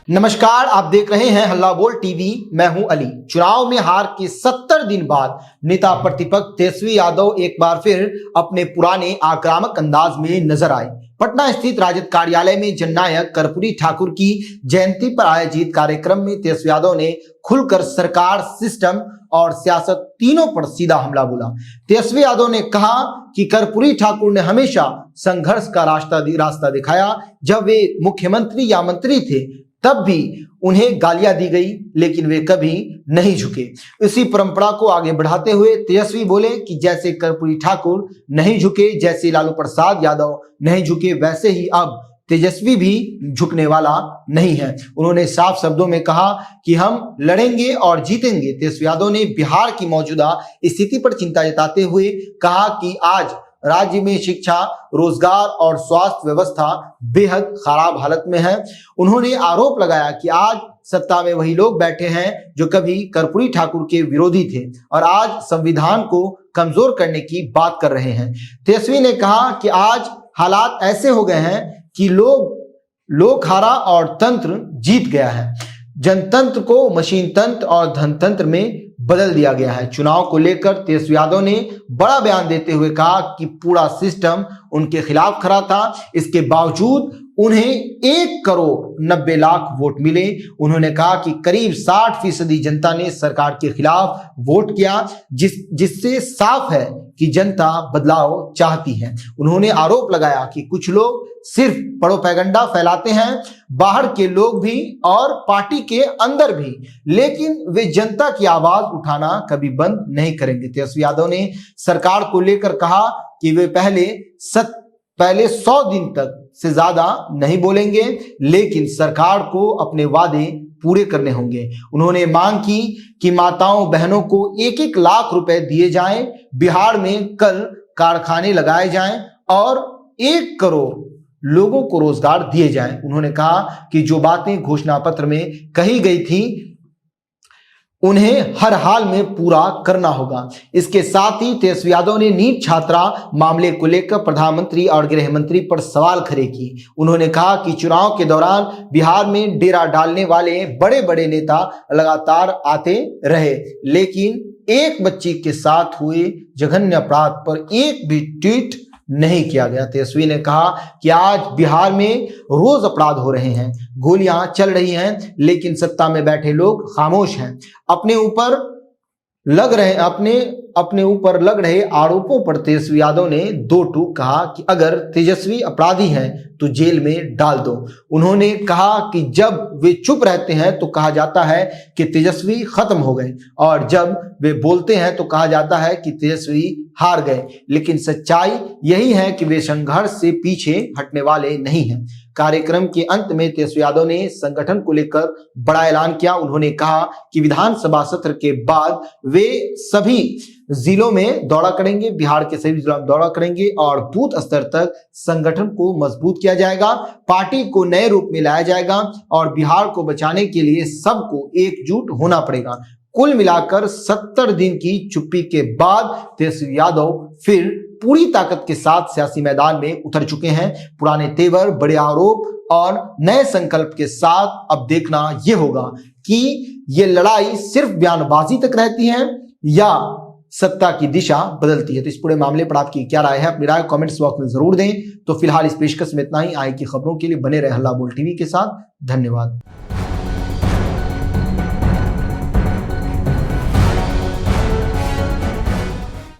नमस्कार, आप देख रहे हैं हल्ला बोल टीवी। मैं हूं अली। चुनाव में हार के 70 दिन बाद नेता प्रतिपक्ष तेजस्वी यादव एक बार फिर अपने पुराने आक्रामक अंदाज में नजर आए। पटना स्थित राजद कार्यालय में जननायक कर्पूरी ठाकुर की जयंती पर आयोजित कार्यक्रम में तेजस्वी यादव ने खुलकर सरकार, सिस्टम और सियासत तीनों पर सीधा हमला बोला। तेजस्वी यादव ने कहा कि कर्पूरी ठाकुर ने हमेशा संघर्ष का रास्ता दिखाया। जब वे मुख्यमंत्री या मंत्री थे तब भी उन्हें गालियां दी गई, लेकिन वे कभी नहीं झुके। इसी परंपरा को आगे बढ़ाते हुए तेजस्वी बोले कि जैसे कर्पूरी ठाकुर नहीं झुके, जैसे लालू प्रसाद यादव नहीं झुके, वैसे ही अब तेजस्वी भी झुकने वाला नहीं है। उन्होंने साफ शब्दों में कहा कि हम लड़ेंगे और जीतेंगे। तेजस्वी यादव ने बिहार की मौजूदा स्थिति पर चिंता जताते हुए कहा कि आज राज्य में शिक्षा, रोजगार और स्वास्थ्य व्यवस्था बेहद खराब हालत में है। उन्होंने आरोप लगाया कि आज सत्ता में वही लोग बैठे हैं जो कभी कर्पूरी ठाकुर के विरोधी थे और आज संविधान को कमजोर करने की बात कर रहे हैं। तेजस्वी ने कहा कि आज हालात ऐसे हो गए हैं कि लोग हारा और तंत्र जीत गया है। जनतंत्र को मशीन तंत्र और धनतंत्र में बदल दिया गया है। चुनाव को लेकर तेजस्वी यादव ने बड़ा बयान देते हुए कहा कि पूरा सिस्टम उनके खिलाफ खड़ा था। इसके बावजूद उन्हें 1,90,00,000 वोट मिले। उन्होंने कहा कि करीब 60% जनता ने सरकार के खिलाफ वोट किया, जिससे साफ है कि जनता बदलाव चाहती है। उन्होंने आरोप लगाया कि कुछ लोग सिर्फ प्रोपेगेंडा फैलाते हैं, बाहर के लोग भी और पार्टी के अंदर भी, लेकिन वे जनता की आवाज उठाना कभी बंद नहीं करेंगे। तेजस्वी यादव ने सरकार को लेकर कहा कि वे पहले 100 दिन तक से ज्यादा नहीं बोलेंगे, लेकिन सरकार को अपने वादे पूरे करने होंगे। उन्होंने मांग की कि माताओं बहनों को 1-1 लाख रुपए दिए जाएं, बिहार में कल कारखाने लगाए जाएं और 1 करोड़ लोगों को रोजगार दिए जाएं। उन्होंने कहा कि जो बातें घोषणा पत्र में कही गई थी उन्हें हर हाल में पूरा करना होगा। इसके साथ ही तेजस्वी यादव ने नीट छात्रा मामले को लेकर प्रधानमंत्री और गृह मंत्री पर सवाल खड़े किए। उन्होंने कहा कि चुनाव के दौरान बिहार में डेरा डालने वाले बड़े बड़े नेता लगातार आते रहे, लेकिन एक बच्ची के साथ हुए जघन्य अपराध पर एक भी ट्वीट नहीं किया गया। तेजस्वी ने कहा कि आज बिहार में रोज अपराध हो रहे हैं, गोलियां चल रही हैं, लेकिन सत्ता में बैठे लोग खामोश हैं। अपने ऊपर लग रहे आरोपों पर तेजस्वी यादव ने 2 टूक कहा कि अगर तेजस्वी अपराधी हैं तो जेल में डाल दो। उन्होंने कहा कि जब वे चुप रहते हैं तो कहा जाता है कि तेजस्वी खत्म हो गए और जब वे बोलते हैं तो कहा जाता है कि तेजस्वी हार गए, लेकिन सच्चाई यही है कि वे संघर्ष से पीछे हटने वाले नहीं हैं। कार्यक्रम के अंत में तेजस्वी यादव ने संगठन को लेकर बड़ा ऐलान किया। उन्होंने कहा कि विधानसभा सत्र के बाद वे सभी जिलों में दौरा करेंगे, बिहार के सभी जिलों में दौरा करेंगे और बूथ स्तर तक संगठन को मजबूत किया जाएगा, पार्टी को नए रूप में लाया जाएगा और बिहार को बचाने के लिए सबको एकजुट होना पड़ेगा। कुल मिलाकर 70 दिन की चुप्पी के बाद तेजस्वी यादव फिर पूरी ताकत के साथ सियासी मैदान में उतर चुके हैं। पुराने तेवर, बड़े आरोप और नए संकल्प के साथ अब देखना यह होगा कि ये लड़ाई सिर्फ बयानबाजी तक रहती है या सत्ता की दिशा बदलती है। तो इस पूरे मामले पर आपकी क्या राय है? अपनी राय कमेंट्स बॉक्स में जरूर दें। तो फिलहाल इस पेशकश में इतना ही। आगे की खबरों के लिए बने रहे हल्ला बोल टीवी के साथ। धन्यवाद।